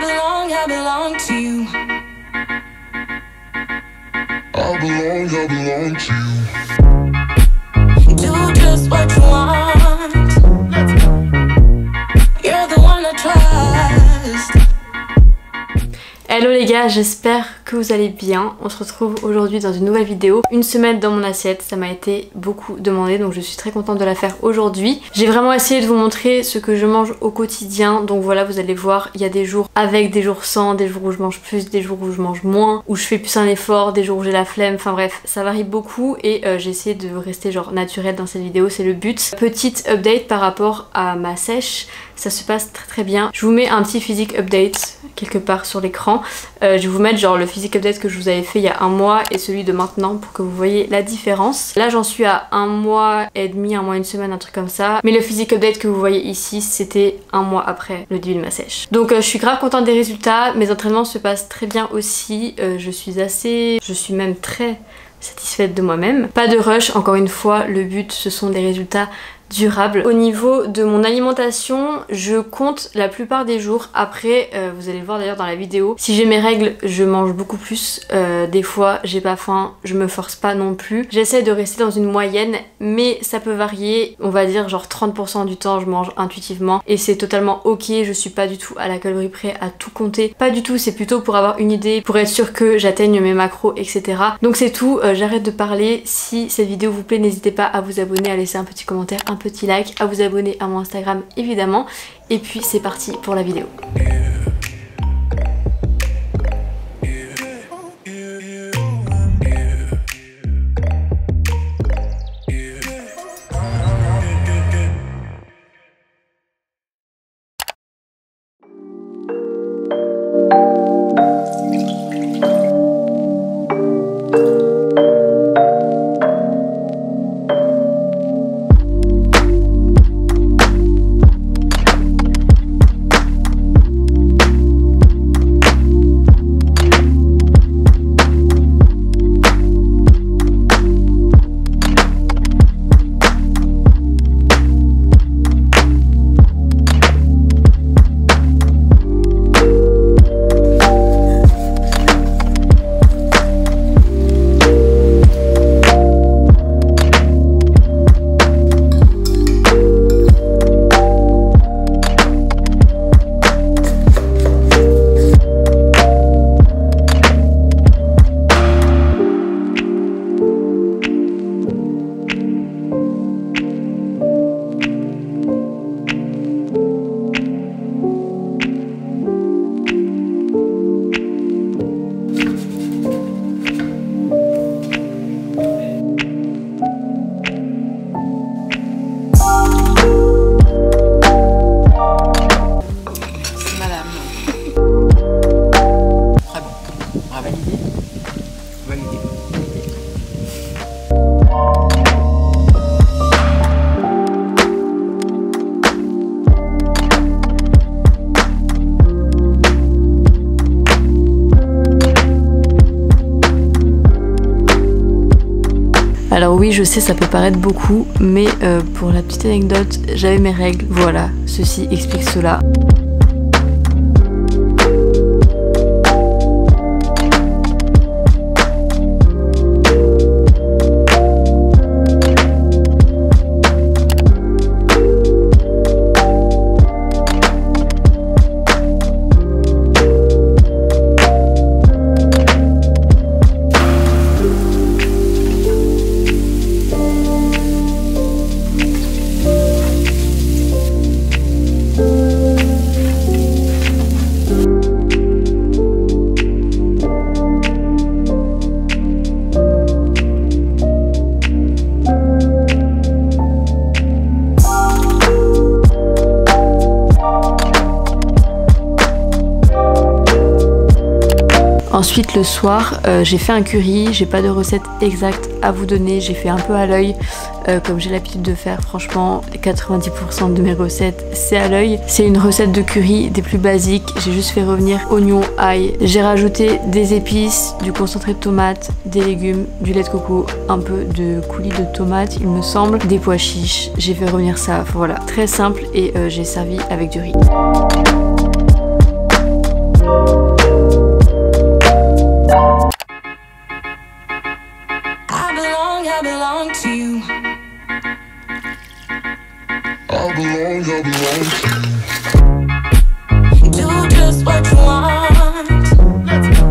I belong to you. I belong to you. Do just what you want. You're the one I trust. Hello les gars, j'espère que vous allez bien. On se retrouve aujourd'hui dans une nouvelle vidéo. Une semaine dans mon assiette, ça m'a été beaucoup demandé, donc je suis très contente de la faire aujourd'hui. J'ai vraiment essayé de vous montrer ce que je mange au quotidien, donc voilà, vous allez voir, il y a des jours avec, des jours sans, des jours où je mange plus, des jours où je mange moins, où je fais plus un effort, des jours où j'ai la flemme, enfin bref, ça varie beaucoup et j'ai essayé de rester genre naturelle dans cette vidéo, c'est le but. Petite update par rapport à ma sèche, ça se passe très bien. Je vous mets un petit physique update quelque part sur l'écran. Je vais vous mettre genre le physique update que je vous avais fait il y a un mois et celui de maintenant pour que vous voyez la différence. Là j'en suis à un mois et demi, un mois et une semaine, un truc comme ça. Mais le physique update que vous voyez ici, c'était un mois après le début de ma sèche. Donc je suis grave contente des résultats. Mes entraînements se passent très bien aussi. Je suis même très satisfaite de moi-même. Pas de rush, encore une fois, le but ce sont des résultats durable. Au niveau de mon alimentation, je compte la plupart des jours. Après, vous allez le voir d'ailleurs dans la vidéo, si j'ai mes règles, je mange beaucoup plus. Des fois, j'ai pas faim, je me force pas non plus. J'essaie de rester dans une moyenne, mais ça peut varier. On va dire genre 30% du temps, je mange intuitivement et c'est totalement ok. Je suis pas du tout à la calorie près, à tout compter. Pas du tout, c'est plutôt pour avoir une idée, pour être sûr que j'atteigne mes macros, etc. Donc c'est tout, j'arrête de parler. Si cette vidéo vous plaît, n'hésitez pas à vous abonner, à laisser un petit commentaire, un petit like, à vous abonner à mon Instagram évidemment, et puis c'est parti pour la vidéo. Alors oui, je sais, ça peut paraître beaucoup, mais pour la petite anecdote, j'avais mes règles, voilà, ceci explique cela. Ensuite le soir, j'ai fait un curry, j'ai pas de recette exacte à vous donner, j'ai fait un peu à l'œil comme j'ai l'habitude de faire. Franchement 90% de mes recettes c'est à l'œil. C'est une recette de curry des plus basiques, j'ai juste fait revenir oignons, ail, j'ai rajouté des épices, du concentré de tomate, des légumes, du lait de coco, un peu de coulis de tomate il me semble, des pois chiches, j'ai fait revenir ça, voilà, très simple et j'ai servi avec du riz. I belong to you. I belong to you. Do just what you want. Let's go.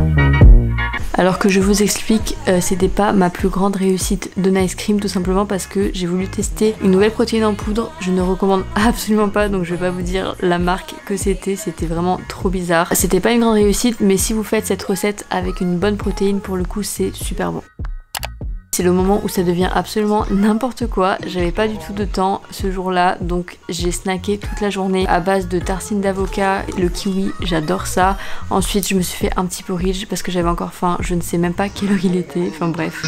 Alors que je vous explique, c'était pas ma plus grande réussite de Nice Cream, tout simplement parce que j'ai voulu tester une nouvelle protéine en poudre. Je ne recommande absolument pas, donc je vais pas vous dire la marque que c'était vraiment trop bizarre. C'était pas une grande réussite, mais si vous faites cette recette avec une bonne protéine, pour le coup c'est super bon. C'est le moment où ça devient absolument n'importe quoi. J'avais pas du tout de temps ce jour-là, donc j'ai snacké toute la journée à base de tartines d'avocat, le kiwi, j'adore ça. Ensuite, je me suis fait un petit porridge parce que j'avais encore faim. Je ne sais même pas quelle heure il était. Enfin bref.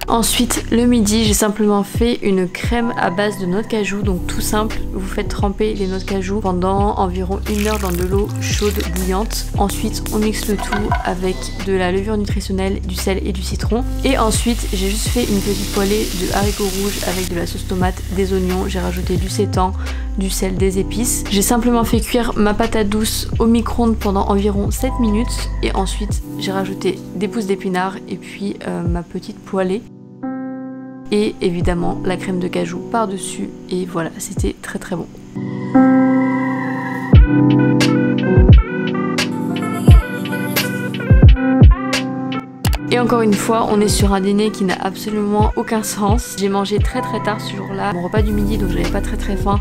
Ensuite, le midi, j'ai simplement fait une crème à base de noix de cajou, donc tout simple. Vous faites tremper les noix de cajou pendant environ 1 heure dans de l'eau chaude bouillante. Ensuite, on mixe le tout avec de la levure nutritionnelle, du sel et du citron. Et ensuite, j'ai juste fait une petite poêlée de haricots rouges avec de la sauce tomate, des oignons. J'ai rajouté du sétan, du sel, des épices. J'ai simplement fait cuire ma patate douce au micro-ondes pendant environ 7 minutes. Et ensuite, j'ai rajouté des pousses d'épinards et puis ma petite poêlée. Et évidemment la crème de cajou par-dessus, et voilà, c'était très très bon. Et encore une fois, on est sur un dîner qui n'a absolument aucun sens. J'ai mangé très très tard ce jour-là, mon repas du midi, donc j'avais pas très faim.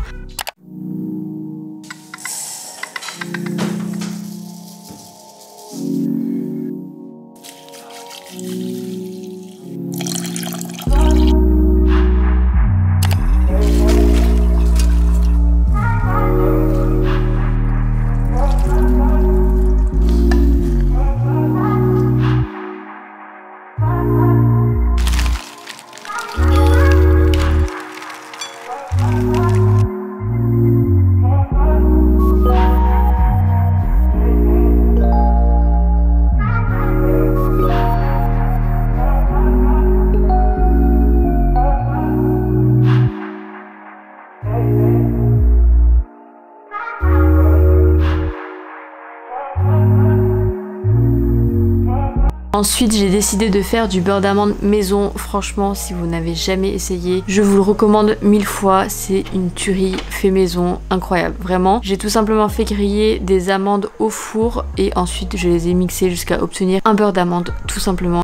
Ensuite, j'ai décidé de faire du beurre d'amande maison. Franchement, si vous n'avez jamais essayé, je vous le recommande 1000 fois. C'est une tuerie fait maison, incroyable, vraiment. J'ai tout simplement fait griller des amandes au four et ensuite je les ai mixées jusqu'à obtenir un beurre d'amande, tout simplement.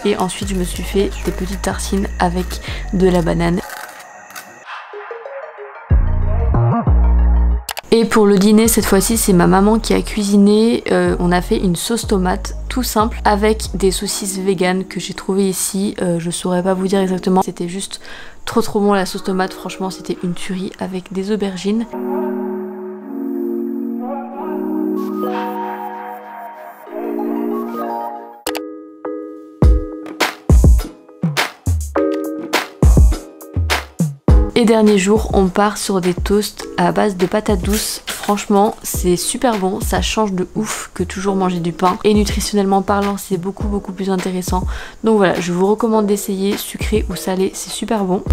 Et ensuite, je me suis fait des petites tartines avec de la banane. Et pour le dîner, cette fois-ci, c'est ma maman qui a cuisiné. On a fait une sauce tomate tout simple avec des saucisses véganes que j'ai trouvées ici. Je saurais pas vous dire exactement. C'était juste trop bon la sauce tomate. Franchement, c'était une tuerie avec des aubergines. Et dernier jour, on part sur des toasts à base de patates douces. Franchement, c'est super bon, ça change de ouf que toujours manger du pain. Et nutritionnellement parlant, c'est beaucoup plus intéressant. Donc voilà, je vous recommande d'essayer, sucré ou salé, c'est super bon.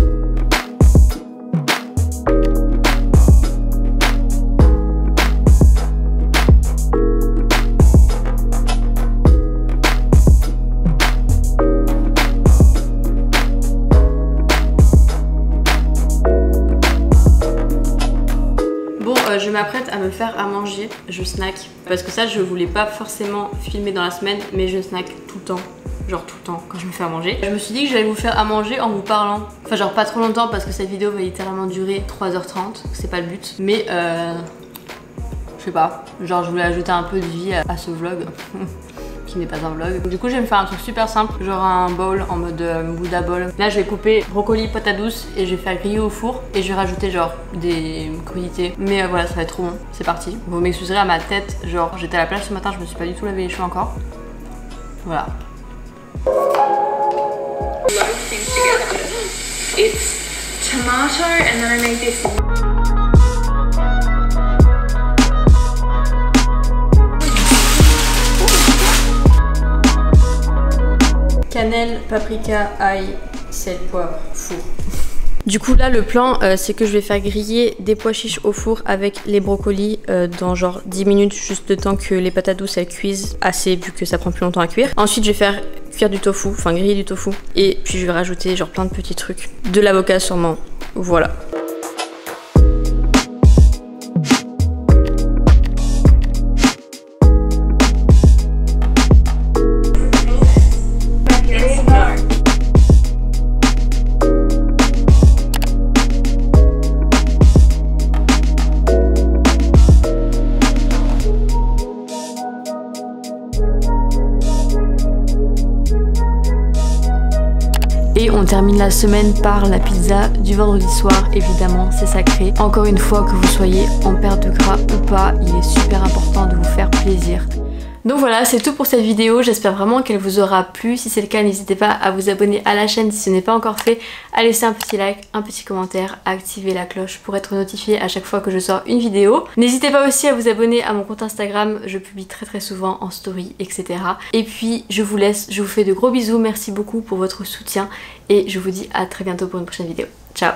Je m'apprête à me faire à manger, je snack. Parce que ça, je voulais pas forcément filmer dans la semaine, mais je snack tout le temps. Genre tout le temps quand je me fais à manger. Je me suis dit que j'allais vous faire à manger en vous parlant. Enfin genre pas trop longtemps parce que cette vidéo va littéralement durer 3h30. C'est pas le but. Mais je sais pas. Genre je voulais ajouter un peu de vie à ce vlog. Qui n'est pas un vlog. Du coup je vais me faire un truc super simple, genre un bowl en mode Buddha bowl. Là je vais couper brocoli, patates douces et je vais faire griller au four et je vais rajouter genre des crudités. Mais voilà, ça va être trop bon, c'est parti. Vous m'excuserez à ma tête, genre j'étais à la plage ce matin, je me suis pas du tout lavé les cheveux encore. Voilà. It's tomato and then I made this. Cannelle, paprika, ail, sel, poivre, four. Du coup là le plan c'est que je vais faire griller des pois chiches au four avec les brocolis dans genre 10 minutes, juste le temps que les patates douces elles cuisent assez vu que ça prend plus longtemps à cuire. Ensuite je vais faire cuire du tofu, enfin griller du tofu et puis je vais rajouter genre plein de petits trucs. De l'avocat sûrement, voilà. Et on termine la semaine par la pizza du vendredi soir, évidemment c'est sacré. Encore une fois, que vous soyez en perte de gras ou pas, il est super important de vous faire plaisir. Donc voilà, c'est tout pour cette vidéo, j'espère vraiment qu'elle vous aura plu. Si c'est le cas, n'hésitez pas à vous abonner à la chaîne si ce n'est pas encore fait, à laisser un petit like, un petit commentaire, à activer la cloche pour être notifié à chaque fois que je sors une vidéo. N'hésitez pas aussi à vous abonner à mon compte Instagram, je publie très souvent en story, etc. Et puis je vous laisse, je vous fais de gros bisous, merci beaucoup pour votre soutien et je vous dis à très bientôt pour une prochaine vidéo. Ciao!